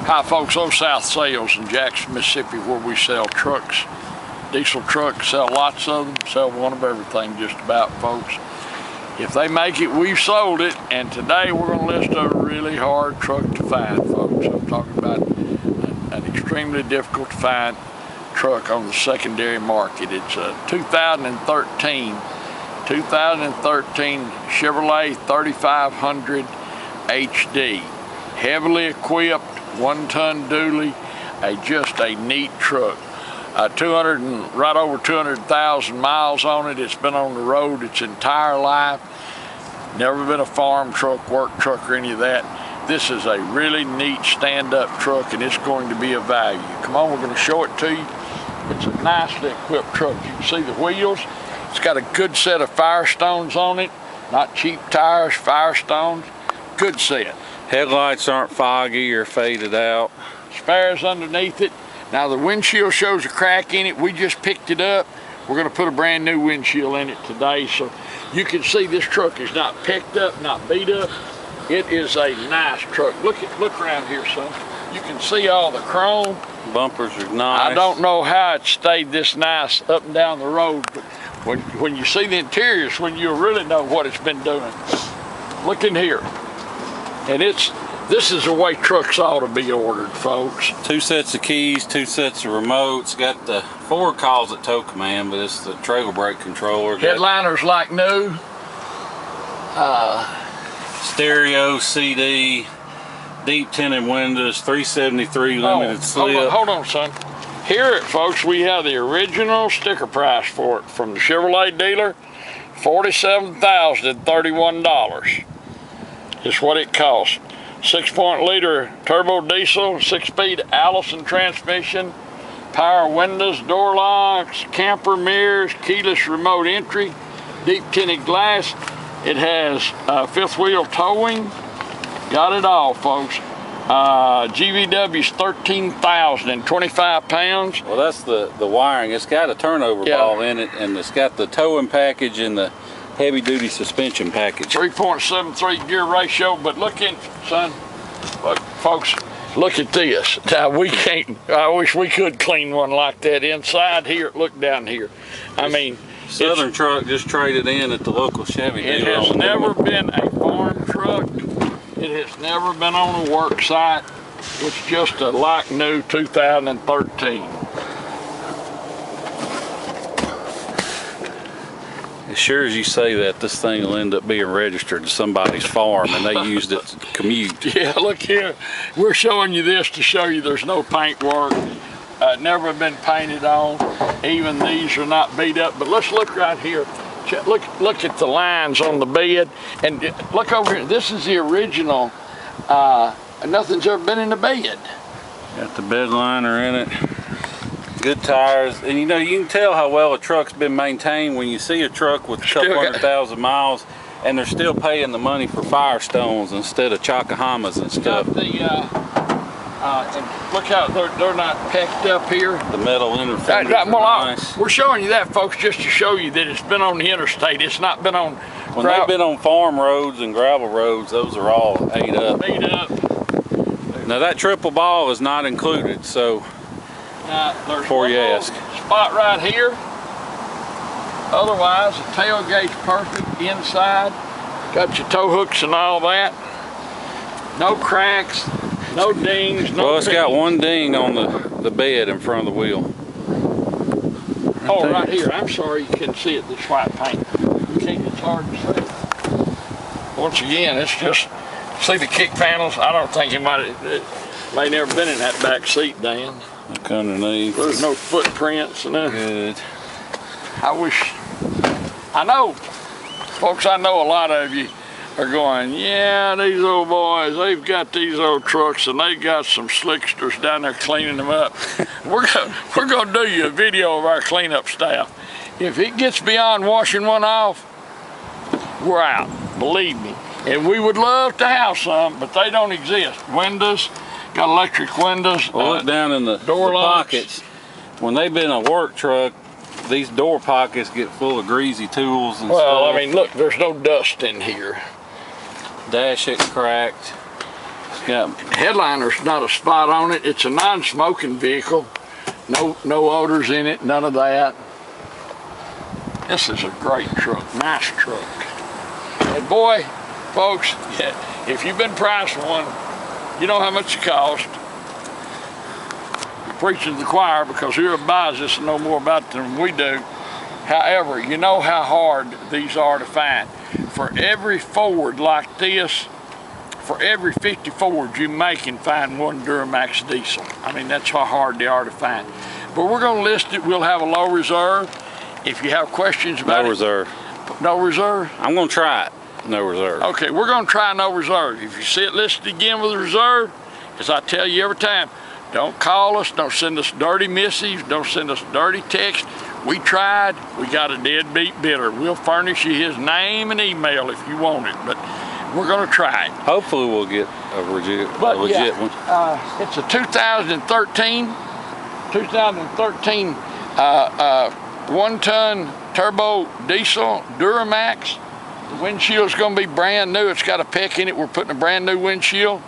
Hi folks, Old South Sales in Jackson, Mississippi, where we sell trucks, diesel trucks, sell lots of them, sell one of everything just about, folks. If they make it, we've sold it, and today we're going to list a really hard truck to find, folks. I'm talking about an extremely difficult to find truck on the secondary market. It's a 2013 Chevrolet 3500 HD, heavily equipped, 1-ton dually, just a neat truck. Right over 200,000 miles on it. It's been on the road its entire life. Never been a farm truck, work truck, or any of that. This is a really neat stand-up truck, and it's going to be of value. Come on, we're going to show it to you. It's a nicely equipped truck. You can see the wheels. It's got a good set of Firestones on it. Not cheap tires, Firestones. Good set. Headlights aren't foggy or faded out. Spares underneath it. Now the windshield shows a crack in it. We just picked it up. We're going to put a brand new windshield in it today, so you can see this truck is not picked up, not beat up. It is a nice truck. Look around here, son. You can see all the chrome. Bumpers are nice. I don't know how it stayed this nice up and down the road, but when you see the interiors, when you really know what it's been doing. Look in here. And this is the way trucks ought to be ordered, folks. 2 sets of keys, 2 sets of remotes. Got the Ford calls it tow command, but it's the trailer brake controller. Headliners like new. Stereo, CD, deep tinted windows, 373 limited slip. Hold on, son. Here, folks, we have the original sticker price for it from the Chevrolet dealer, $47,031. Is what it costs. 6.0-liter turbo diesel, 6-speed Allison transmission, power windows, door locks, camper mirrors, keyless remote entry, deep tinted glass. It has fifth wheel towing. Got it all, folks. GVW's 13,025 pounds. Well, that's the wiring. It's got a turnover ball in it, and it's got the towing package and the heavy-duty suspension package. 3.73 gear ratio, but look in, son. Look, folks, look at this. Now, we can't, I wish we could clean one like that inside here. Look down here. I mean, Southern truck just traded in at the local Chevy dealer. It has never been a farm truck. It has never been on a work site. It's just a like new 2013. As sure as you say that, this thing will end up being registered to somebody's farm, and they used it to commute. Yeah, look here. We're showing you this to show you there's no paint work. Never been painted on. Even these are not beat up. But let's look right here. Look at the lines on the bed, and look over here. This is the original. Nothing's ever been in the bed. Got the bed liner in it. Good tires, and you know, you can tell how well a truck's been maintained when you see a truck with a couple 100,000 miles and they're still paying the money for Firestones instead of Chakahamas and stuff. And look how they're not packed up here. The metal inner fenders are nice. We're showing you that, folks, just to show you that it's been on the interstate. It's not been on when they've been on farm roads and gravel roads. Those are all ate up. Now that triple ball is not included, so there's before you ask. Spot right here. Otherwise, the tailgate's perfect inside. Got your tow hooks and all that. No cracks, no dings, no. Well, it's got one ding on the bed in front of the wheel. Right here. I'm sorry you couldn't see it. This white paint. You can't. It's hard to see. Once again, it's just see the kick panels. I don't think it may never been in that back seat, Dan. Look underneath. There's no footprints and nothing. Good. I know, folks, I know a lot of you are going, yeah, these old boys, they've got these old trucks and they got some slicksters down there cleaning them up. We're gonna do you a video of our cleanup staff. If it gets beyond washing one off, we're out, believe me. And we would love to have some, but they don't exist. Windows, got electric windows. Well, look down in the door pockets. When they've been a work truck, these door pockets get full of greasy tools and stuff. Well, I mean, look, there's no dust in here. Dash it cracked. Yeah. Headliner's not a spot on it. It's a non-smoking vehicle. No odors in it, none of that. This is a great truck, nice truck. And boy, folks, if you've been priced one, you know how much it costs. You're preaching to the choir because whoever buys this will know more about it than we do. However, you know how hard these are to find. For every Ford like this, for every 50 Fords you make and find one Duramax diesel. I mean, that's how hard they are to find. But we're going to list it. We'll have a low reserve. If you have questions about it. No reserve. No reserve? I'm going to try it. No reserve. Okay, we're going to try no reserve. If you see it listed again with a reserve, as I tell you every time, don't call us, don't send us dirty missives, don't send us dirty text. We tried, we got a deadbeat bidder. We'll furnish you his name and email if you want it, but we're going to try it. Hopefully we'll get a legit one. It's a 2013 one-ton turbo diesel Duramax. The windshield's going to be brand new. It's got a peck in it. We're putting a brand new windshield.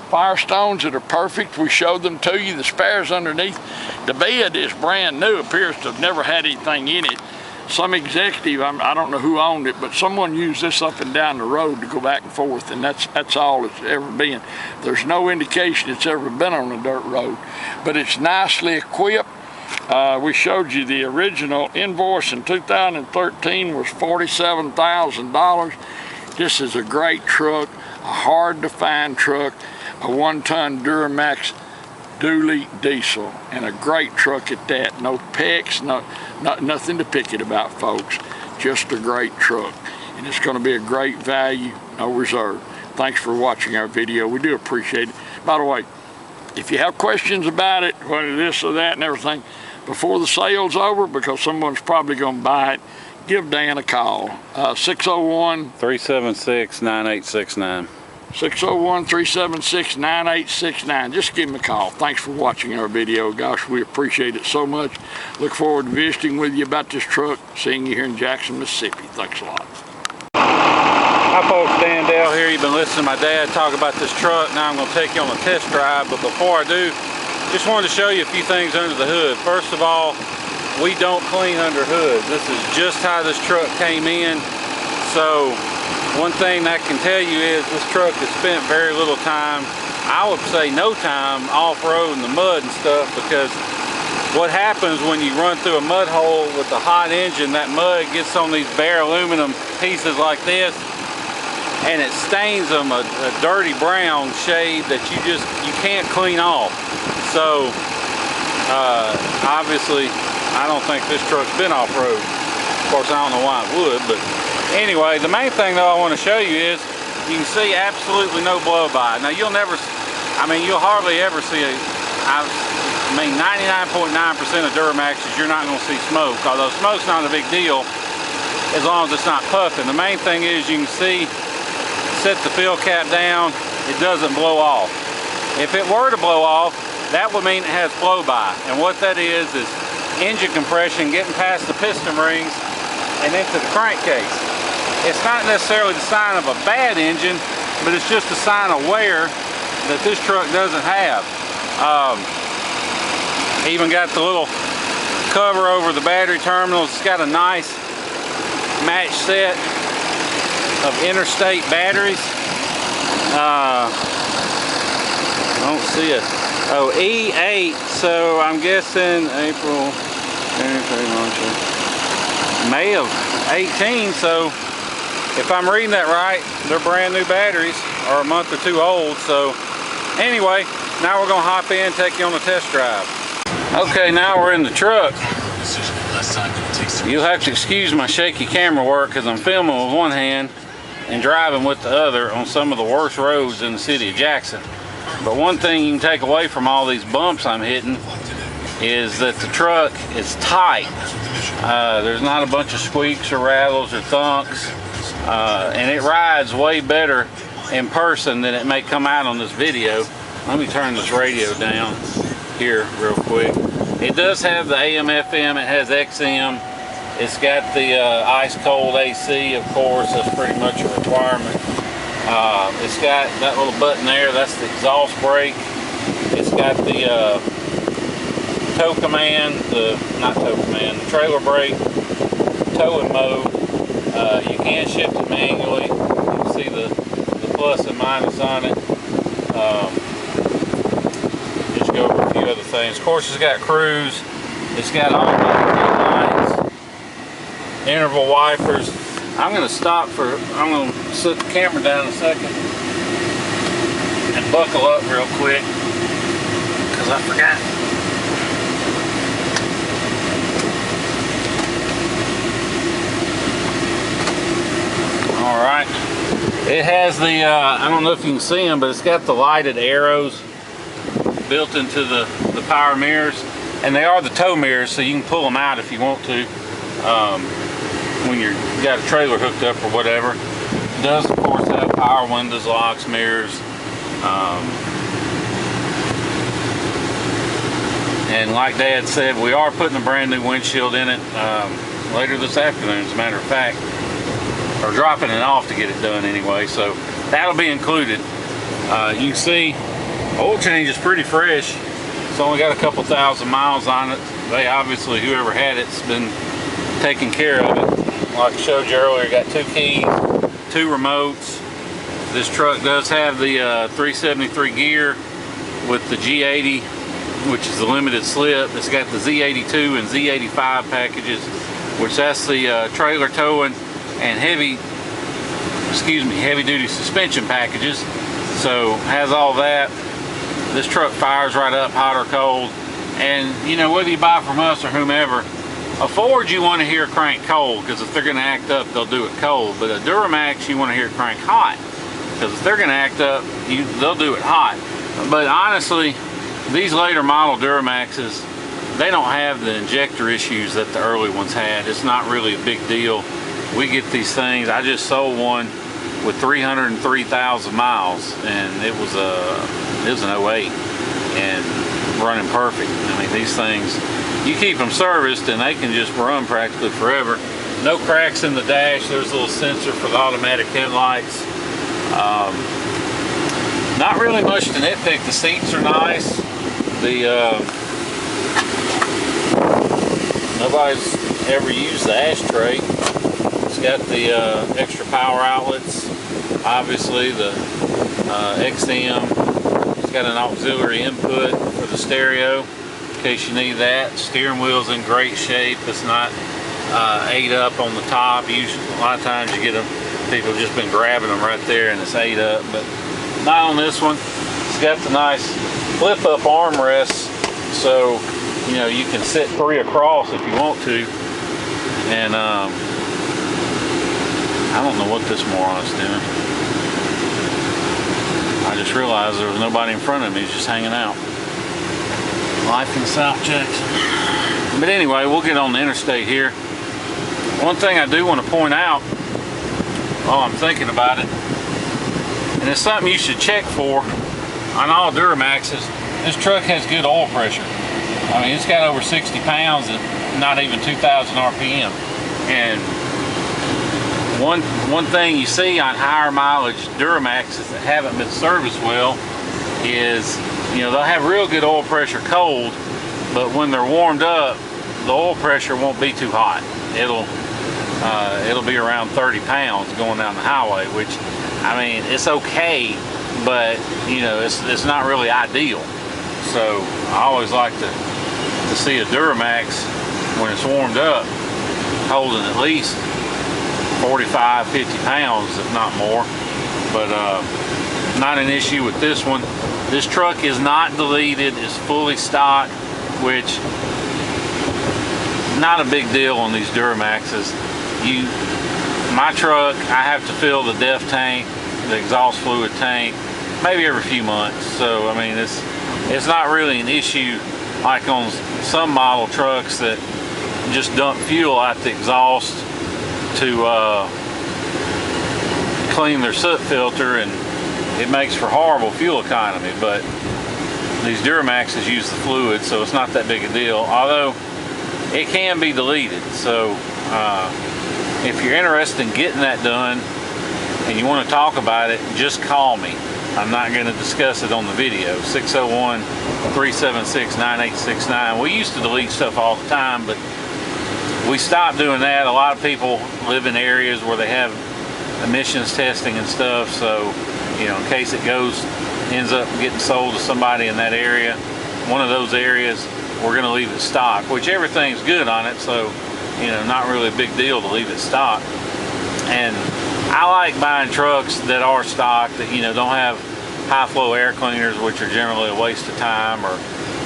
Firestones that are perfect. We showed them to you. The spares underneath. The bed is brand new. Appears to have never had anything in it. Some executive, I don't know who owned it, but someone used this up and down the road to go back and forth, and that's all it's ever been. There's no indication it's ever been on a dirt road, but it's nicely equipped. We showed you the original invoice in 2013 was $47,000. This is a great truck, a hard to find truck, a one-ton Duramax dually diesel, and a great truck at that. No pecks, nothing to pick it about, folks. Just a great truck, and it's going to be a great value, no reserve. Thanks for watching our video. We do appreciate it. By the way, if you have questions about it, whether this or that and everything, before the sale's over, because someone's probably going to buy it, give Dan a call. 601-376-9869. 601-376-9869. Just give him a call. Thanks for watching our video. Gosh, we appreciate it so much. Look forward to visiting with you about this truck, seeing you here in Jackson, Mississippi. Thanks a lot. Hi folks, Dan Dale here. You've been listening to my dad talk about this truck. Now I'm going to take you on a test drive, but before I do, just wanted to show you a few things under the hood. First of all, we don't clean under hoods. This is just how this truck came in. So one thing I can tell you is this truck has spent very little time, I would say no time, off-road in the mud and stuff, because what happens when you run through a mud hole with a hot engine, that mud gets on these bare aluminum pieces like this, and it stains them a dirty brown shade that you can't clean off. So obviously I don't think this truck's been off-road. Of course, I don't know why it would, but anyway, the main thing though I want to show you is you can see absolutely no blow-by. Now you'll hardly ever see I mean 99.9% of Duramaxes you're not going to see smoke, although smoke's not a big deal as long as it's not puffing. The main thing is you can see, set the fill cap down, it doesn't blow off. If it were to blow off, that would mean it has blow-by, and what that is engine compression getting past the piston rings and into the crankcase. It's not necessarily the sign of a bad engine, but it's just a sign of wear that this truck doesn't have. Even got the little cover over the battery terminals. It's got a nice match set of interstate batteries. I don't see it. Oh, E8, so I'm guessing April, May of 18, so if I'm reading that right, they're brand new batteries, or a month or two old. So anyway, now we're gonna hop in, take you on a test drive. Okay, now we're in the truck. You'll have to excuse my shaky camera work because I'm filming with one hand and driving with the other on some of the worst roads in the city of Jackson. But one thing you can take away from all these bumps I'm hitting is that the truck is tight. There's not a bunch of squeaks or rattles or thunks, and it rides way better in person than it may come out on this video. Let me turn this radio down here real quick. It does have the AM, FM, it has XM. It's got the ice cold AC, of course, that's pretty much a requirement. It's got that little button there, that's the exhaust brake. It's got the tow command, the trailer brake, tow and mode. You can shift it manually. You can see the plus and minus on it. Just go over a few other things. Of course, it's got cruise. It's got automatic lights, interval wipers. I'm going to set the camera down a second and buckle up real quick because I forgot. All right. It has the, I don't know if you can see them, but it's got the lighted arrows built into the power mirrors. And they are the tow mirrors, so you can pull them out if you want to when you got a trailer hooked up or whatever. It does, of course, have power windows, locks, mirrors. And like Dad said, we are putting a brand new windshield in it later this afternoon, as a matter of fact. Or dropping it off to get it done anyway, so that'll be included. You can see oil change is pretty fresh. It's only got a couple thousand miles on it. They obviously, whoever had it's been taking care of it. Like I showed you earlier, got 2 keys, 2 remotes. This truck does have the 373 gear with the G80, which is the limited slip. It's got the Z82 and Z85 packages, which that's the trailer towing and heavy duty suspension packages. So has all that. This truck fires right up, hot or cold. And you know, whether you buy from us or whomever, a Ford you want to hear crank cold, because if they're going to act up, they'll do it cold. But a Duramax you want to hear crank hot, because if they're going to act up, they'll do it hot. But honestly, these later model Duramaxes, they don't have the injector issues that the early ones had. It's not really a big deal. We get these things. I just sold one with 303,000 miles, and it was an 08 and running perfect. I mean, these things, you keep them serviced and they can just run practically forever. No cracks in the dash. There's a little sensor for the automatic headlights. Not really much to nitpick. The seats are nice. Nobody's ever used the ashtray. It's got the extra power outlets, obviously the XM. It's got an auxiliary input for the stereo in case you need that. Steering wheel's in great shape. It's not ate up on the top. Usually, a lot of times you get them, people have just been grabbing them right there and it's ate up, but not on this one. It's got the nice flip-up armrests, so you know you can sit 3 across if you want to. And I don't know what this moron's doing. I just realized there was nobody in front of me. He's just hanging out. Life in South Jackson. But anyway, we'll get on the interstate here. One thing I do want to point out while I'm thinking about it, and it's something you should check for on all Duramaxes, this truck has good oil pressure. I mean, it's got over 60 pounds and not even 2,000 RPM. And one thing you see on higher mileage Duramaxes that haven't been serviced well is, you know, they'll have real good oil pressure cold, but when they're warmed up, the oil pressure won't be too hot. It'll be around 30 pounds going down the highway, which, I mean, it's okay, but you know, it's not really ideal. So I always like to see a Duramax when it's warmed up holding at least 45, 50 pounds, if not more. But not an issue with this one. This truck is not deleted, it's fully stock, which not a big deal on these Duramaxes. My truck, I have to fill the DEF tank, the exhaust fluid tank, maybe every few months. So I mean, it's not really an issue like on some model trucks that just dump fuel out the exhaust to clean their soot filter, and it makes for horrible fuel economy. But these Duramaxes use the fluid, so it's not that big a deal, although it can be deleted. So if you're interested in getting that done and you want to talk about it, just call me. I'm not going to discuss it on the video. 601-376-9869. We used to delete stuff all the time, but we stopped doing that. A lot of people live in areas where they have emissions testing and stuff, so you know, in case it ends up getting sold to somebody in that area, one of those areas, we're going to leave it stock, which everything's good on it, so you know, not really a big deal to leave it stock. And I like buying trucks that are stock, that you know, don't have high flow air cleaners, which are generally a waste of time, or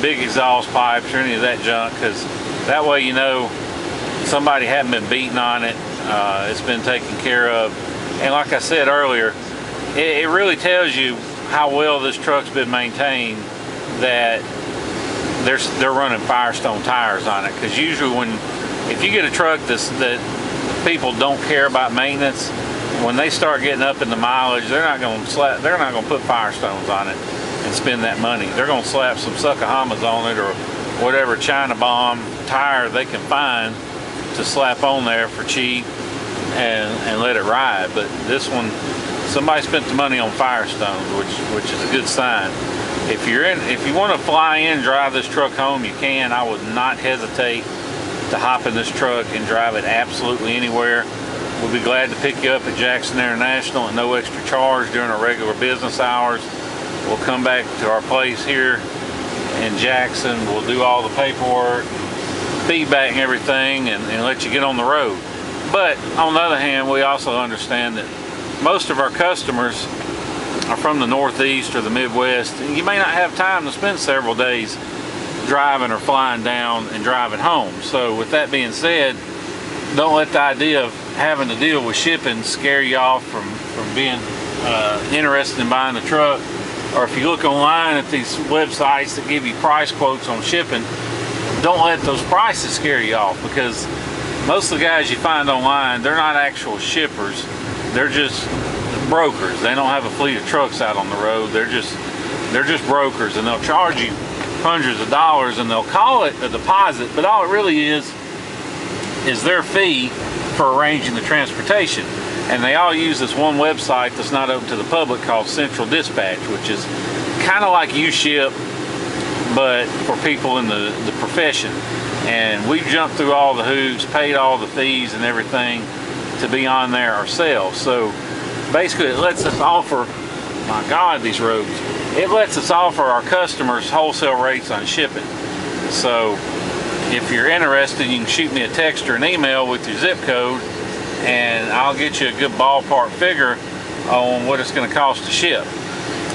big exhaust pipes or any of that junk, because that way you know somebody hadn't been beating on it, it's been taken care of. And like I said earlier, it really tells you how well this truck's been maintained, that they're running Firestone tires on it. Because usually if you get a truck that people don't care about maintenance, when they start getting up in the mileage, they're not going to put Firestones on it and spend that money. They're going to slap some Suckahamas on it, or whatever China Bomb tire they can find to slap on there for cheap and let it ride. But this one, somebody spent the money on Firestones, which is a good sign. If you want to fly in, drive this truck home, you can. I would not hesitate to hop in this truck and drive it absolutely anywhere. We'll be glad to pick you up at Jackson International at no extra charge during our regular business hours. We'll come back to our place here in Jackson. We'll do all the paperwork, feedback and everything, and let you get on the road. But on the other hand, we also understand that most of our customers are from the Northeast or the Midwest, and you may not have time to spend several days driving or flying down and driving home. So with that being said, don't let the idea of having to deal with shipping scare you off from being interested in buying the truck. Or if you look online at these websites that give you price quotes on shipping, don't let those prices scare you off, because most of the guys you find online, they're not actual shippers. They're just brokers. They don't have a fleet of trucks out on the road. They're just brokers, and they'll charge you hundreds of dollars, and they'll call it a deposit, but all it really is their fee for arranging the transportation. And they all use this one website that's not open to the public called Central Dispatch, which is kind of like UShip, but for people in the profession. And we've jumped through all the hoops, paid all the fees and everything to be on there ourselves. So basically it lets us offer, my God, these roads, it lets us offer our customers wholesale rates on shipping. So if you're interested, you can shoot me a text or an email with your zip code, and I'll get you a good ballpark figure on what it's going to cost to ship.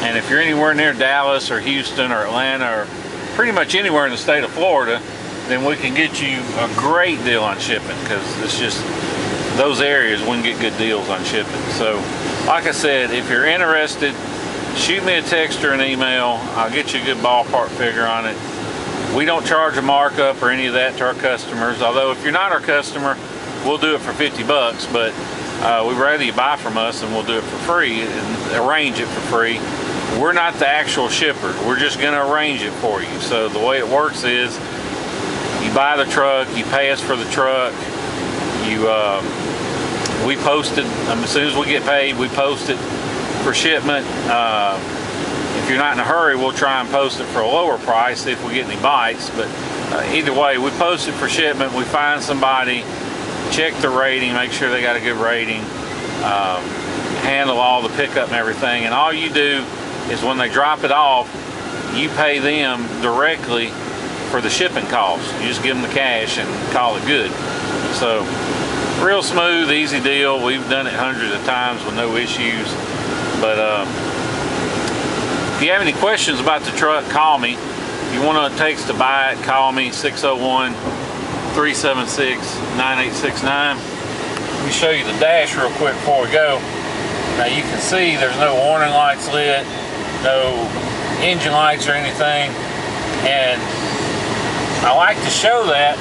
And if you're anywhere near Dallas or Houston or Atlanta or pretty much anywhere in the state of Florida, then we can get you a great deal on shipping, because it's just those areas we can get good deals on shipping. So like I said, if you're interested, shoot me a text or an email. I'll get you a good ballpark figure on it. We don't charge a markup or any of that to our customers, although if you're not our customer, we'll do it for 50 bucks, but we'd rather you buy from us, and we'll do it for free and arrange it for free. We're not the actual shipper. We're just going to arrange it for you. So the way it works is you buy the truck, you pay us for the truck, we post it, as soon as we get paid, we post it for shipment. If you're not in a hurry, we'll try and post it for a lower price if we get any bites, but either way, we post it for shipment. We find somebody, check the rating, make sure they got a good rating, handle all the pickup and everything, and all you do is when they drop it off, you pay them directly for the shipping costs. You just give them the cash and call it good. So real smooth, easy deal. We've done it hundreds of times with no issues. But if you have any questions about the truck, call me. If you want to text to buy it, call me, 601-376-9869. Let me show you the dash real quick before we go. Now you can see there's no warning lights lit, no engine lights or anything. And I like to show that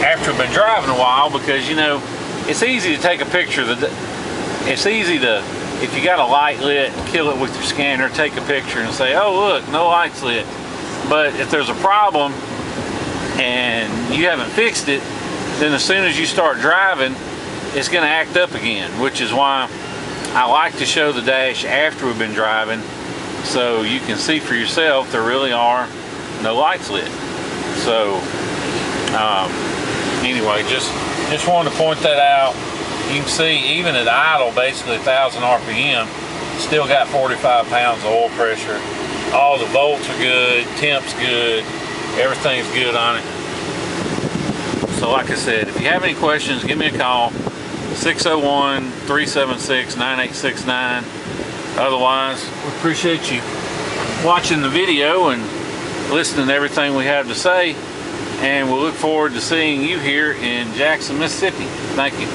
after we've been driving a while, because you know, it's easy to take a picture. It's easy to, if you got a light lit, kill it with your scanner, take a picture and say, oh look, no lights lit. But if there's a problem and you haven't fixed it, then as soon as you start driving, it's going to act up again, which is why I like to show the dash after we've been driving so you can see for yourself there really are no lights lit. So anyway, just wanted to point that out. You can see even at idle, basically 1,000 RPM, still got 45 pounds of oil pressure. All the volts are good, temp's good, everything's good on it. So like I said, if you have any questions, give me a call, 601-376-9869. Otherwise, we appreciate you watching the video and listening to everything we have to say, and we'll look forward to seeing you here in Jackson, Mississippi. Thank you.